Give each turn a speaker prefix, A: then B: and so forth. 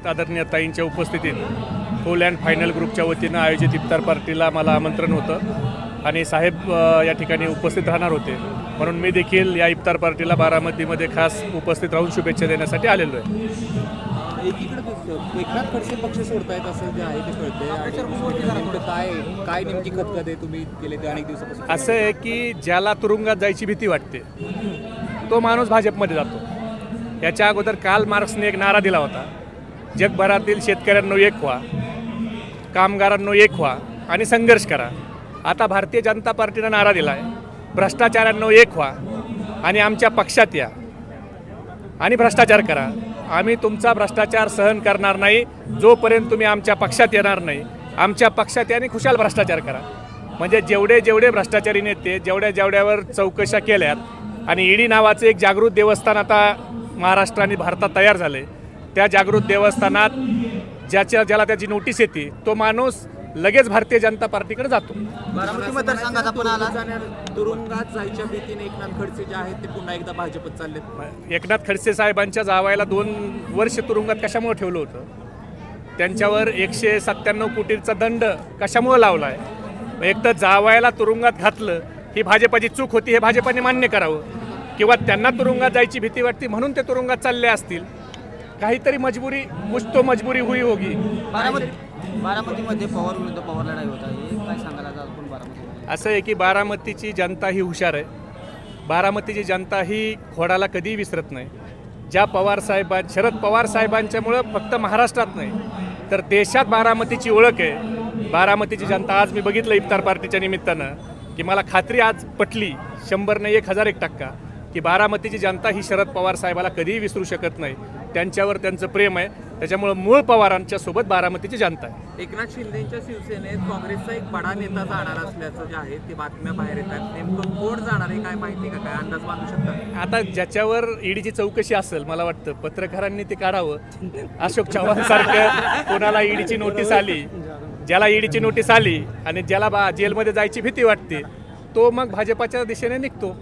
A: आदरणीय ताईंच्या उपस्थितीत फुल and final ग्रुपच्या वतीनं आयोजित इफ्तार पार्टीला मला आमंत्रण होतं आणि साहेब या ठिकाणी उपस्थित राहणार होते, म्हणून मी देखील या इफ्तार पार्टीला बारामतीमध्ये खास उपस्थित राहून शुभेच्छा देण्यासाठी आलेलो आहे.
B: एकीकडे एकनाथ खडसे पक्ष सोडतायत असं जे आहे ते कळतंय. काय नेमकी खतखत आहे तुम्ही केले ते अनेक दिवसापासून?
A: असं आहे की ज्याला तुरुंगात जायची भीती वाटते तो माणूस भाजपमध्ये जातो. याच्या अगोदर कार्ल मार्क्सने एक नारा दिला होता, जगभरातील शेतकऱ्यांनो एक व्हा, कामगारांनो एक व्हा आणि संघर्ष करा. आता भारतीय जनता पार्टीनं नारा दिला आहे, भ्रष्टाचारांनो एक व्हा आणि आमच्या पक्षात या आणि भ्रष्टाचार करा. आम्ही तुमचा भ्रष्टाचार सहन करणार नाही जोपर्यंत तुम्ही आमच्या पक्षात येणार नाही. आमच्या पक्षात या आणि खुशाल भ्रष्टाचार करा. म्हणजे जेवढे भ्रष्टाचारी नेते जेवढ्यावर चौकशा केल्यात आणि ईडी नावाचं एक जागृत देवस्थान आता महाराष्ट्र आणि भारतात तयार झाले, त्या जागृत देवस्थानात ज्याला त्याची नोटीस येते तो माणूस लगेच भारतीय जनता पार्टीकडे जातो.
B: बारामती मतदारसंघात आपण आला तुरुंगात जायच्या भीतीने एकनाथ खडसे जे आहेत ते पुन्हा एकदा भाजपत चाललेत.
A: एकनाथ खडसे साहेबांच्या जावायला 2 वर्ष तुरुंगात कशामुळे ठेवलं होतं? त्यांच्यावर 197 कोटीचा दंड कशामुळे लावला आहे? एक तर जावायला तुरुंगात घातलं ही भाजपाची चूक होती, हे भाजपाने मान्य करावं, किंवा त्यांना तुरुंगात जायची भीती वाटते म्हणून ते तुरुंगात चालले असतील. काहीतरी मजबुरी, कुछ तो मजबुरी हुई होगी.
B: बारामतीमध्ये पवार विरुद्ध पवार लढाई होत आहे, काय सांगायला आपण बारामती?
A: असं आहे की बारामतीची जनता ही हुशार आहे. बारामतीची जनता ही खोडाला कधीही विसरत नाही. ज्या शरद पवार साहेबांच्यामुळं फक्त महाराष्ट्रात नाही तर देशात बारामतीची ओळख आहे. बारामतीची जनता, आज मी बघितलं इफ्तार पार्टीच्या निमित्तानं की मला खात्री आज पटली 100 ने 1001% की बारामतीची जनता ही शरद पवार साहेबाला कधीही विसरू शकत नाही. त्यांच्यावर त्यांचं प्रेम आहे, त्याच्यामुळं मूळ पवारांच्या सोबत बारामतीची जनता आहे.
B: एकनाथ शिंदेच्या शिवसेनेत काँग्रेसचा एक बडा नेता जाणार असल्याचं जे आहे ते बातम्या बाहेर येतात. नेमकं कोण जाणार आहे, काय माहिती का, काय अंदाज बांधू शकता?
A: आता ज्याच्यावर ईडीची चौकशी असेल, मला वाटतं पत्रकारांनी ते काढावं. अशोक चव्हाण सारखं कोणाला ईडीची नोटीस आली, ज्याला ईडीची नोटीस आली आणि ज्याला जेलमध्ये जायची भीती वाटते तो मग भाजपाच्या दिशेने निघतो.